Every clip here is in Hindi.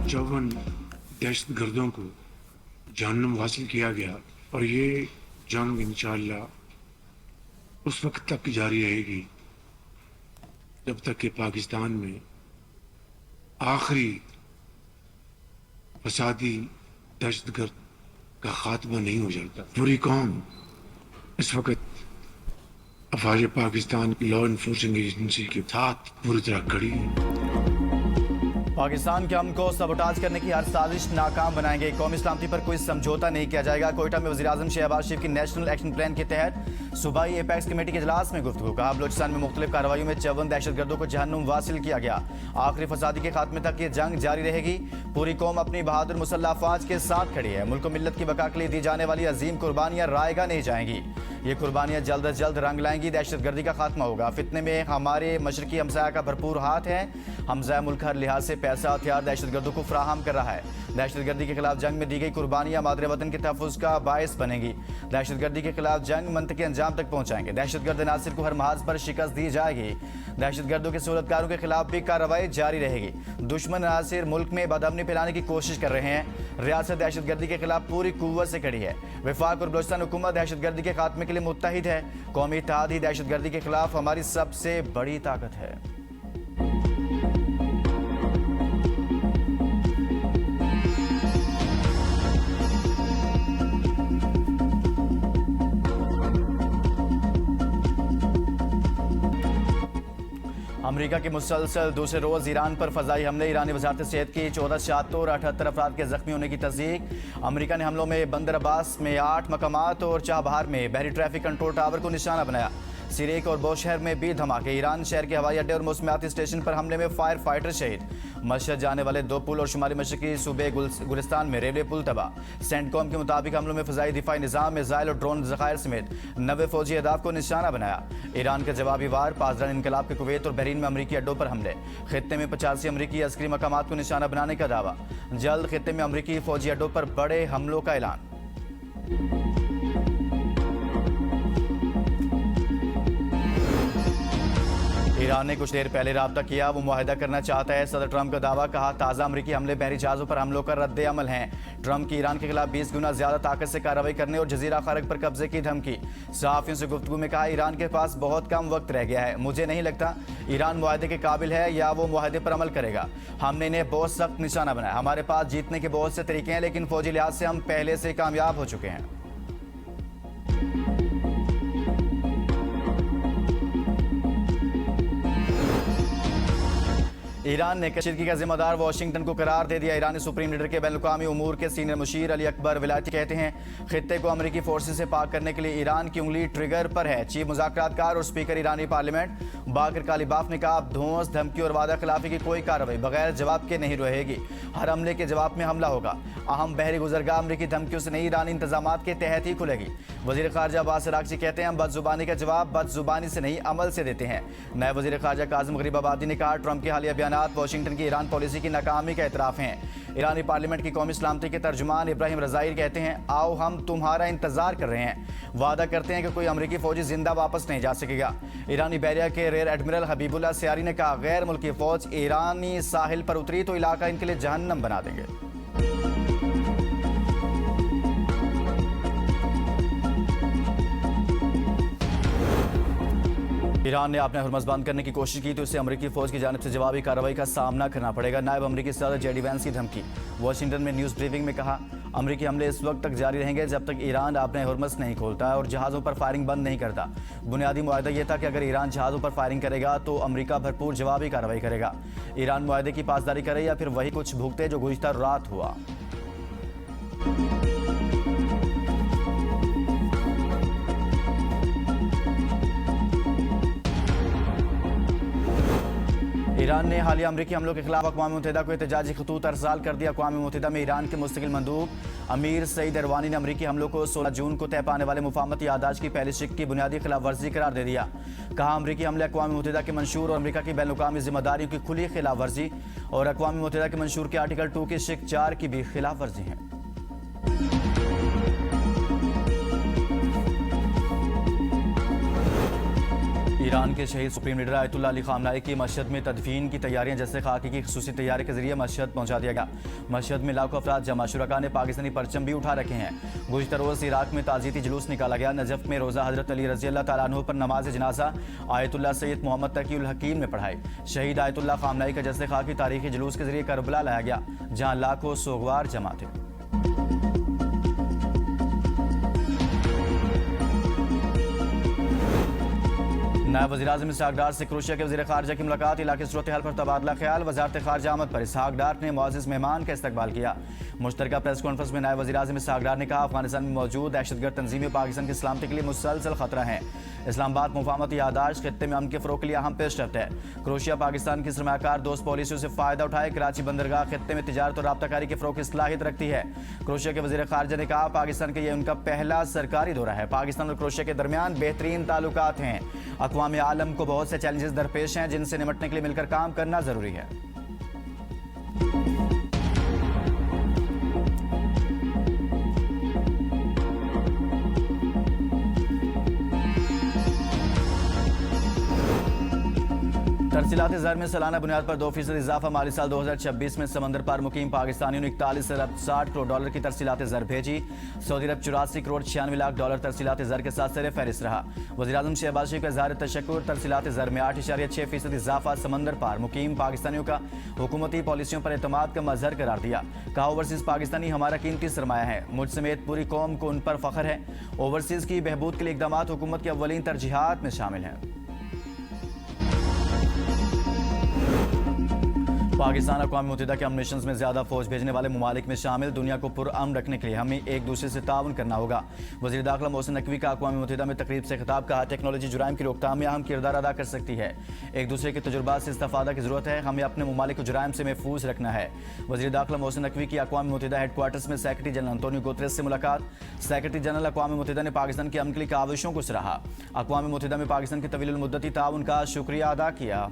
54 दहशतगर्दों को जहन्नुम हासिल किया गया और ये जंग इंशाअल्लाह उस वक्त तक जारी रहेगी जब तक कि पाकिस्तान में आखिरी फसादी दहशतगर्द का खात्मा नहीं हो जाता। पूरी कौम इस वक्त अफवाज पाकिस्तान लॉ इन्फोर्सिंग एजेंसी के साथ पूरी तरह खड़ी है। पाकिस्तान के अमन को सबोटाज करने की हर साजिश नाकाम बनाएंगे। कौमी सलामती पर कोई समझौता नहीं किया जाएगा। कोयटा में वज़ीर-ए-आज़म शहबाज शरीफ की नेशनल एक्शन प्लान के तहत सूबाई एपेक्स कमेटी के इजलास में गुफ्तगू। कहा बलोचिस्तान में मुख्तलिफ कार्रवाइयों में 54 दहशतगर्दों को जहन्नुम वासिल किया गया। आखिरी फसादी के खात्मे तक ये जंग जारी रहेगी। पूरी कौम अपनी बहादुर मुसल्लह अफवाज के साथ खड़ी है। मुल्क मिल्लत की बका के लिए दी जाने वाली अजीम कुर्बानियां रायगा नहीं जाएंगी। ये कुर्बानियां जल्द अज जल्द रंग लाएंगी। दहशतगर्दी का खात्मा होगा। फितने में हमारे मशरकी हमसाया का भरपूर हाथ है। हमसाया मुल्क हर लिहाज से पैसा हथियार दहशतगर्दों को फराहम कर रहा है। दहशतगर्दी के खिलाफ जंग में दी गई कुर्बानियां मादरे वतन के तहफ़्फ़ुज़ का बायस बनेंगी। दहशतगर्दी के खिलाफ जंग मंतकी अंजाम तक पहुंचाएंगे। दहशतगर्द नासिर को हर महाज पर शिकस्त दी जाएगी। दहशतगर्दों के सूरतकारों के खिलाफ भी कार्रवाई जारी रहेगी। दुश्मन नासिर मुल्क में बदअमनी फैलाने की कोशिश कर रहे हैं। रियासत दहशतगर्दी के खिलाफ पूरी कुव्वत से खड़ी है। वफाक और बलोचिस्तान हुकूमत दहशतगर्दी के खात्मे के लिए मुत्तहिद है। कौमी इत्तेहाद ही दहशतगर्दी के खिलाफ हमारी सबसे बड़ी ताकत है। अमेरिका के मुसलसल दूसरे रोज ईरान पर फजाई हमले। ईरानी वजारत सेहत की 14 शहादत और 78 अफराद के जख्मी होने की तस्दीक। अमेरिका ने हमलों में बंदर अब्बास में 8 मकामात और चाबहार में बहरी ट्रैफिक कंट्रोल टावर को निशाना बनाया। सिरेक और बोशहर में भी धमाके। ईरान शहर के हवाई अड्डे और मौसमियाती स्टेशन पर हमले में फायर फाइटर शहीद। मशहद जाने वाले 2 पुल और शुमाली मशरकी सूबे गुलिस्तान में रेलवे पुल तबाह। सेंटकॉम के मुताबिक हमलों में फ़ज़ाई दिफाई निज़ाम, मिसाइल और ड्रोन ज़खायर समेत 90 फौजी अहदाफ को निशाना बनाया। ईरान के जवाबी वार। पासदान इनकलाब के कुवैत और बहरीन में अमरीकी अड्डों पर हमले। खित्ते में 85 अमरीकी अस्करी मकामात को निशाना बनाने का दावा। जल्द खित्ते में अमरीकी फौजी अड्डों पर बड़े हमलों का ऐलान। ईरान ने कुछ देर पहले राब्ता किया, वो मुआहिदा करना चाहता है। सदर ट्रंप का दावा। कहा ताज़ा अमरीकी हमले बहरी जहाज़ों पर हमलों का रद्द अमल हैं। ट्रंप की ईरान के खिलाफ 20 गुना ज्यादा ताकत से कार्रवाई करने और जजीरा खारक पर कब्जे की धमकी। सहाफ़ियों से गुफ्तगू में कहा ईरान के पास बहुत कम वक्त रह गया है। मुझे नहीं लगता ईरान मुआहिदे के काबिल है या वो मुआहिदे पर अमल करेगा। हमने इन्हें बहुत सख्त निशाना बनाया। हमारे पास जीतने के बहुत से तरीके हैं, लेकिन फौजी लिहाज से हम पहले से कामयाब हो चुके हैं। ईरान ने कशीदगी का जिम्मेदार वाशिंगटन को करार दे दिया। ईरानी सुप्रीम लीडर के बैनुल-अक़वामी उमूर के सीनियर मुशीर अली अकबर विलायती कहते हैं खित्ते को अमरीकी फोर्सेस से पाक करने के लिए ईरान की उंगली ट्रिगर पर है। चीफ मुज़ाकरातकार और स्पीकर ईरानी पार्लियामेंट बाकर कालिबाफ ने कहा धौंस, धमकी और वादा खिलाफी की कोई कार्रवाई बगैर जवाब के नहीं रहेगी। हर हमले के जवाब में हमला होगा। अहम बहरी गुजरगाह अमरीकी धमकियों से नहीं, ईरानी इंतजामात के तहत ही खुलेगी। वज़ीर ख़ारजा अब्बास अराग़ची कहते हैं हम बदजुबानी का जवाब बदजुबानी से नहीं अमल से देते हैं। नए वज़ीर ख़ारजा काज़िम गरीबाबादी ने कहा ट्रंप के हालिया बयानात वाशिंगटन की ईरान पॉलिसी की नाकामी का एतराफ़ हैं। ईरानी पार्लियामेंट की कौमी सलामती के तर्जुमान इब्राहिम रज़ाई कहते हैं आओ हम तुम्हारा इंतजार कर रहे हैं। वादा करते हैं कि कोई अमरीकी फौजी जिंदा वापस नहीं जा सकेगा। ईरानी बहरिया के रेयर एडमिरल हबीबुल्लाह सियारी ने कहा गैर मुल्की फौज ईरानी साहिल पर उतरी तो इलाका इनके लिए जहन्नम बना देंगे। ईरान ने अपने हरमज़ बंद करने की कोशिश की तो इसे अमरीकी फौज की जानिब से जवाबी कार्रवाई का सामना करना पड़ेगा। नायब अमरीकी सदर जेडी वैंस की धमकी। वाशिंगटन में न्यूज़ ब्रीफिंग में कहा अमरीकी हमले इस वक्त तक जारी रहेंगे जब तक ईरान अपने हरमज़ नहीं खोलता और जहाज़ों पर फायरिंग बंद नहीं करता। बुनियादी मुआहदा यह था कि अगर ईरान जहाज़ों पर फायरिंग करेगा तो अमरीका भरपूर जवाबी कार्रवाई करेगा। ईरान मुआहदे की पासदारी करे या फिर वही कुछ भुगते जो गुज़िश्ता रात हुआ। ईरान ने हालिया अमरीकी हमलों के खिलाफ अक़वाम मुत्तहिदा को एहतजाजी खतूत अरसाल कर दिया। अक़वाम मुत्तहिदा में ईरान के मुस्तकिल मंदूब अमीर सईद इरवानी ने अमरीकी हमलों को 16 जून को तय पाने वाले मुफाहमती यादाश्त की पहली शिक की बुनियादी खिलाफ वर्जी करार दे दिया। कहा अमरीकी हमले अक़वाम मुत्तहिदा के मंशूर और अमरीका की बैनुल-अक़वामी जिम्मेदारियों की खुली खिलाफ वर्जी और अक़वाम मुत्तहिदा के मंशूर के आर्टिकल 2 की शिक 4 की भी खिलाफ वर्जी है। ईरान के शहीद सुप्रीम लीडर आयतुल्लाह अली खामनाई की मशहद में तदफीन की तैयारियां जैसे खाकी की खसूसी तैयारी के जरिए मशहद पहुंचा दिया गया। मशहद में लाखों अफराद जमा, शुरका ने पाकिस्तानी परचम भी उठा रखे हैं। गुज़िश्ता रोज़ इराक में ताज़ियती जुलूस निकाला गया। नजफ में रोज़ा हजरत अली रज़ी अल्लाह तआला अन्हु पर नमाज जनाजा आयतुल्लाह सैयद मोहम्मद तकी उल हकीम ने पढ़ाई। शहीद आयतुल्लाह खामनाई का जैसे खाकी तारीखी जुलूस के जरिए करबला लाया गया, जहाँ लाखों सोगवार जमा थे। नायब वज़ीर-ए-आज़म इसहाक डार से क्रोशिया के वज़ीर ख़ारजा की मुलाकात, इलाके सूरत हाल पर तबादला ख्याल। वज़ारत ख़ारजा आमद पर इसहाक डार ने मुअज़्ज़िज़ मेहमान का इस्तकबाल किया। मुश्तरका प्रेस कॉन्फ्रेंस में नायब वज़ीर-ए-आज़म इसहाक डार ने कहा, अफगानिस्तान में मौजूद दहशतगर्द तंजीमें पाकिस्तान की सलामती के लिए मुसलसल खतरा हैं। इस्लामाबाद मुफाहमती यादाश्त खित्ते में अमन के फ़रोग़ के लिए अहम पेशरफ्त है। क्रोशिया पाकिस्तान की सरमायाकार दोस्त पॉलिसियों से फ़ायदा उठाए। कराची बंदरगाह खित्ते में तिजारत और राब्ताकारी के फ़रोग़ की सलाहियत रखती है। क्रोशिया के वज़ीर ख़ारजा ने कहा, पाकिस्तान का यह उनका पहला सरकारी दौरा है। पाकिस्तान और क्रोशिया के दरमियान बेहतरीन ताल्लुकात हैं। अक़वाम आलम को बहुत से चैलेंजेस दरपेश हैं, जिनसे निपटने के लिए मिलकर काम करना जरूरी है। तरसीलात ज़र में सालाना बुनियाद पर 2% इजाफा। माली साल 2026 में समंदर पार मुकीम पाकिस्तानियों ने 41 अरब 60 करोड़ डॉलर की तरसीलात ज़र भेजी। सऊदी अरब 84 करोड़ 96 लाख डॉलर तरसीलात ज़र के साथ सर फहरिस्त रहा। वज़ीर-ए-आज़म शहबाज शरीफ का इज़हार तशक्कुर। तरसीलात ज़र में 8.6% इजाफा समंदर पार मुकीम पाकिस्तानियों का हुकूमती पॉलिसियों पर एतमाद का मजहर करार दिया। कहा, ओवरसीज़ पाकिस्तानी हमारा कीमती सरमाया है। मुझ समेत पूरी कौम को उन पर फ़ख्र है। ओवरसीज़ की बहबूद के लिए इक़दाम हुकूमत की अव्वलीन तरजीहात में शामिल हैं। पाकिस्तान अक़वाम मुत्तहिदा के अमन मिशंस में ज़्यादा फौज भेजने वाले ममालिक में शामिल। दुनिया को पुरअमन रखने के लिए हमें एक दूसरे से ताउन करना होगा। वज़ीर दाखिला मोहसिन नकवी का अक़वाम मुत्तहिदा में तकरीब से खिताब। कहा, टेक्नोलॉजी जुराइम की रोकथाम में अहम किरदार अदा कर सकती है। एक दूसरे के तजुर्बात से इस्तिफ़ादा की ज़रूरत है। हमें अपने ममालिक को जुराइम से महफूज रखना है। वज़ीर दाखिला मोहसिन नकवी की अक़वाम मुत्तहिदा हेडक्वार्टर्स में सेक्रेटरी जनरल अंतोनियो गुतरेस से मुलाकात। सेक्रेटरी जनरल अक़वाम मुत्तहिदा ने पाकिस्तान की अमन के लिए काविशों को सराहा। अक़वाम मुत्तहिदा में पाकिस्तान की तवील मुद्दती ताउन का शुक्रिया अदा किया।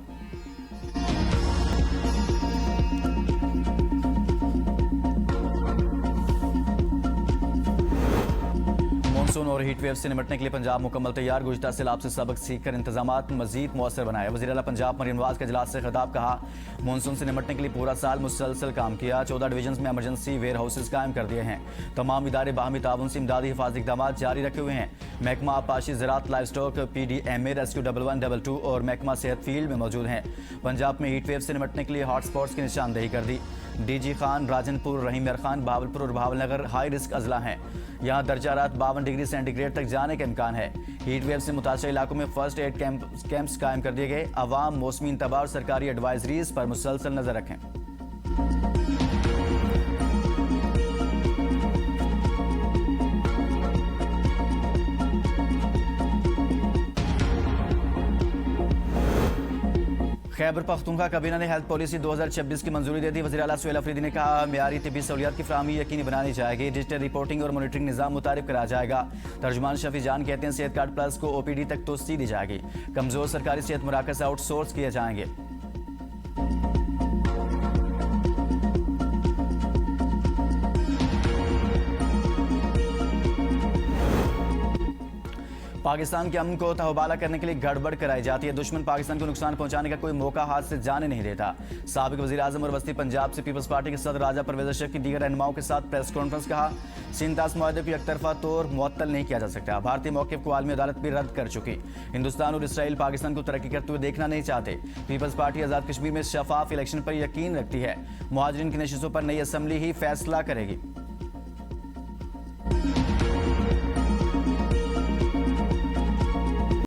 मानसून और हीट वेव से निपटने के लिए पंजाब मुकम्मल तैयार। गुज़िश्ता सैलाब से सबक सीखकर इंतजामात मजीद मौसर बनाए। वज़ीर आला पंजाब मरीम नवाज के इजलास से खिताब। कहा, मानसून से निपटने के लिए पूरा साल मुसलसल काम किया। 14 डिवीजन में एमरजेंसी वेयर हाउसेज कायम कर दिए हैं। तमाम इदारे बाहमी ताउन से इमदादी हिफाजती इक़दाम जारी रखे हुए हैं। महकमा आबपाशी, ज़राअत, लाइव स्टॉक, PDMA, रेस्क्यू 1112 और महकमा सेहत फील्ड में मौजूद हैं। पंजाब में हीट वेव से निपटने के लिए हॉट स्पॉट्स की निशानदेही कर दी। DG खान, राजनपुर, रहीम यार खान, बावलपुर और बहावलनगर हाई रिस्क अजला हैं। यहाँ दर्जा रात 52 डिग्री सेंटीग्रेड तक जाने का इम्कान है। हीट वेव से मुतासर इलाकों में फर्स्ट एड कैंप्स कायम कर दिए गए। अवाम मौसमी इंतबाह और सरकारी एडवाइजरीज पर मुसलसल नजर रखें। खैबर पख्तूनख्वा काबीना ने हेल्थ पॉलिसी 2026 की मंजूरी दे दी। वज़ीर आला सुहेल अफरीदी ने कहा, मेयारी तिब्बी सहूलियात की फराहमी यकीनी बनानी जाएगी। डिजिटल रिपोर्टिंग और मॉनिटरिंग निज़ाम मुतारिफ कराया जाएगा। तर्जुमान शफी जान कहते हैं, सेहत कार्ड प्लस को OPD तक तोसी दी जाएगी। कमजोर सरकारी सेहत मराकज़ आउटसोर्स किए जाएंगे। पाकिस्तान के अमन को तहबाला करने के लिए गड़बड़ कराई जाती है। दुश्मन पाकिस्तान को नुकसान पहुंचाने का कोई मौका हाथ से जाने नहीं देता। साबिक वज़ीर आज़म और वस्ती पंजाब से पीपल्स पार्टी के सदर राजा परवेज़ अशरफ की दीगर रहनुमाओं के साथ प्रेस कॉन्फ्रेंस। कहा, सिंतास मुआहदे को एकतरफा तौर मुअत्तल नहीं किया जा सकता। भारतीय मौक़िफ़ को आलमी अदालत भी रद्द कर चुकी। हिंदुस्तान और इसराइल पाकिस्तान को तरक्की करते हुए देखना नहीं चाहते। पीपल्स पार्टी आज़ाद कश्मीर में शफाफ इलेक्शन पर यकीन रखती है। मुहाजिरीन की नशिस्तों पर नई असम्बली ही फैसला करेगी।